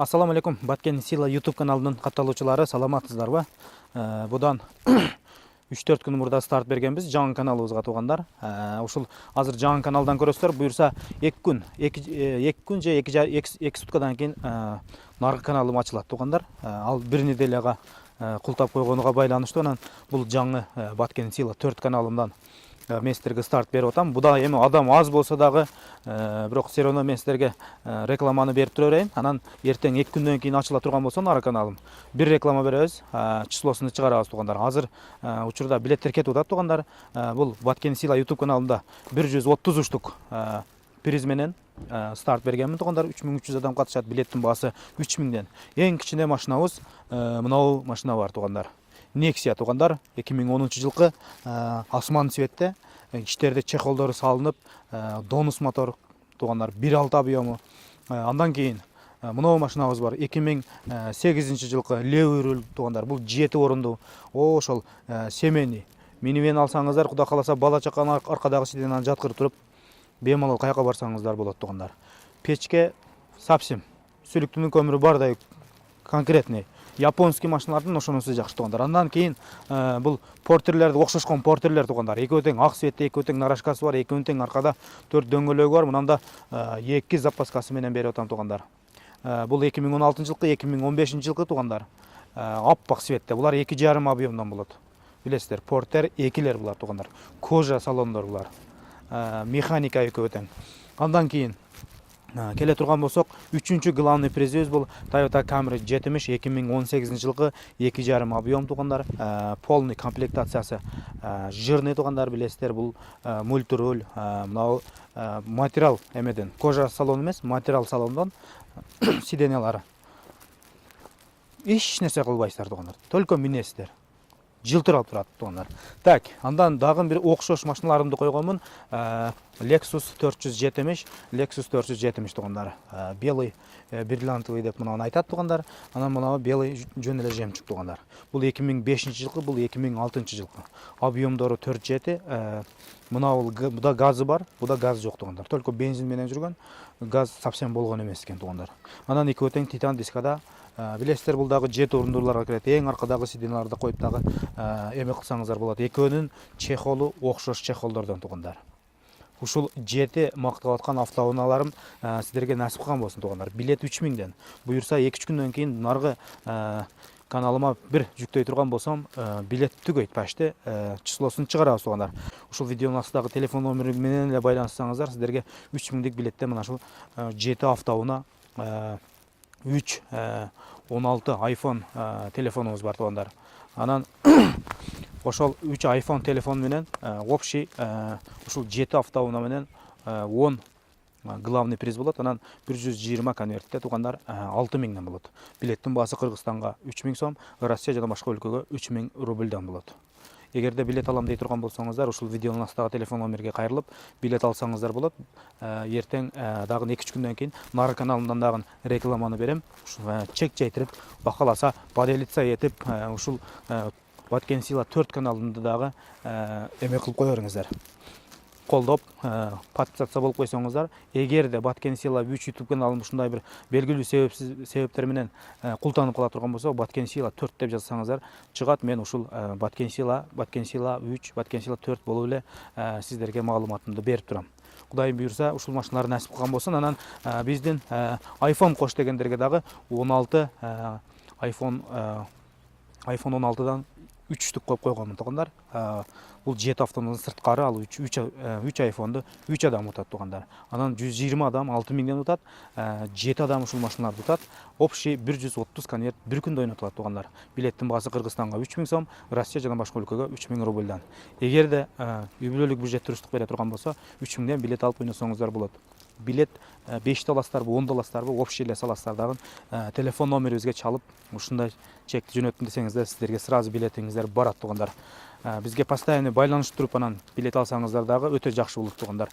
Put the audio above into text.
Ассаламу алейкум, Баткен Сила YouTube каналының катталуучулары, саламатсыздарбы? Будан 3-4 күн мурда старт бергенбиз жаңы каналыбызга туугандар. Ушул азыр жаңы каналдан көрөсүздөр, буюрса 2 күн же 2 суткадан кийин наркы каналым ачылат туугандар. Ал бир неделяга култап койгонуга байланыштуу анан бул жаңы Баткен Сила 4 каналымдан мен сіздерге старт беріп отам. Бұда эми адам аз болса дагы, бирок все равно мен сіздерге рекламаны берип тура берейин. Анан эртең 2 күндөн кийин ачыла турган болсо нары каналым бир реклама беребиз, числосун чыгарабыз туугандар. Азыр учурда билеттер кетип атат туугандар. Бул Баткен Сила YouTube каналында 130 штук приз менен старт бергенмин туугандар. 3300 адам катышат, билеттин баасы 3000ден. Эң кичине машинабыз мынау машина бар туугандар. Nexia туугандар, 2010 жылкы асман цветте, ичтерде чехолдору салынып, донус мотор туугандар, 1.6 объему. Андан кийин мынау машинабыз бар, 2008 жылкы левый руль туугандар. Бул 7 орундуу, ошол семейный. Минивен алсаңыздар, куда каласа бала чаканы аркадагы сиденьядан жаткырып туруп, бемалал каяка барсаңыздар болот туугандар. Печке совсем сүлүктүнүн көмүрү бардай конкретный. Японский машиналардын ошонусу жакшы туугандар. Андан кийин бул портерлерди окшошкон портерлер туугандар. Экөө тең ак цветте, экөө тең нарашкасы бар, экөө тең аркада 4 дөңгөлөгү бар. Мынанда 2 запаскасы менен берип атам туугандар. Бул 2016 жылкы, 2015 жылкы туугандар. Аппак цветте. Булар 2,5 объемдан болот. Билесиздер, портер 2лер булар туугандар. Кожа салондор булар. Механика экөө тең. Андан кийин келе турган болсок, 3-чү главный призыбыз бул Toyota Camry 70 2018 жылкы 2,5 объем туугандар. Полный комплектациясы жирный туугандар, билесиздер, бул мультируль, мынау материал эмеден, кожа салон эмес, материал салондон сиденьялары. Эч нерсе кылбайсыздар туугандар, только минесиздер. Жылтырап турат туугандар. Так, андан дагы бир окшош машиналарымды койгонмун. Lexus 470, Lexus 470 туугандар. Белый бриллиантовый деп мынаны айтат туугандар. Анан мынау белый жөн эле жемчуг туугандар. Бул 2005 жылкы, бул 2006 жылкы. Объемдору 4,7. Буда газы бар, буда газ жок туугандар. Только бензин менен жүргөн, газ совсем болгон эмес экен туугандар. Анан экөө тең титан дискада. Билесиздер, бул дагы 7 орундууларга кирет. Эң аркадагы сиденьяларды коюп дагы эме кылсаңыздар болот. Экөөнүн чехолу окшош чехолдордон туугандар. Ушул 7 мактап аткан автоунааларым сиздерге насип кылган болсун туугандар. Билет 3000ден. Буюрса 2-3 күндөн кийин наргы каналыма бир жүктөй турган болсом, билет түгөйт почти, числосун чыгарабыз туугандар. Ушул видеонун астындагы телефон номери менен эле байланышсаңыздар, сиздерге 3000дик билетте мына ушул 7 автоуна 3 16 iPhone телефонубуз бар туугандар. Анан ошол 3 iPhone телефон менен общий ушул 7 автоуна менен 10 главный приз болот. Анан 120 конвертте туугандар 6000ден болот. Билеттин баасы Кыргызстанга 3000 сом, Россия жана башка өлкөгө 3000 рубльдан болот. Эгерде билет алам дей турган болсоңуздар, ушул видеонун астындагы телефон номерге кайрылып билет алсаңыздар болот. Эртең дагы 2-3 күндөн кийин нары каналымдан дагы рекламаны берем. Ушул чек чейтирип, бакаласа поделиться этип, ушул Баткен Сила 4 каналында дагы эме кылып кое бериңиздер. Колдоп, подписаться болуп койсоңуздар, эгерде Баткен Сила 3 YouTube каналым ушундай бир белгилүү себептер менен култанып кала турган болсо, Баткен Сила 4 деп жазсаңыздар чыгат. Мен ушул Баткен Сила 3, Баткен Сила 4 болуп эле сиздерге маалыматымды берип турам. Кудайым буйрса, ушул машиналар насип кылган болсун. Анан биздин iPhone кош дегендерге дагы 16 iPhone 16дан 3 штук коюп койгонмун туугандар. Бул 7 автомобилдин сырткары, ал 3 айфонду 3 адам утат туугандар. Анан 120 адам 6000ден утат, 7 адам ушул машиналарды утат. Общий 130 конверт бир күндө ойнотулат туугандар. Билеттин баасы Кыргызстанга 3000 сом, Россия жана башка өлкөгө 3000 рубльдан. Эгерде үй бүлөлүк бюджет туристтик бере турган болсо, 3000ден билет алып ойносоңуздар болот. Билет 5 аласыздарбы, 10 аласыздарбы, общий эле саласыздар дагы телефон номерибизге чалып, ушундай чекти жөнөттүм десеңиздер, сиздерге сразу билетиңиздер барат туугандар. Бизге постоянно байланыш туруп анан билет алсаңыздар дагы өтө жакшы болот туугандар.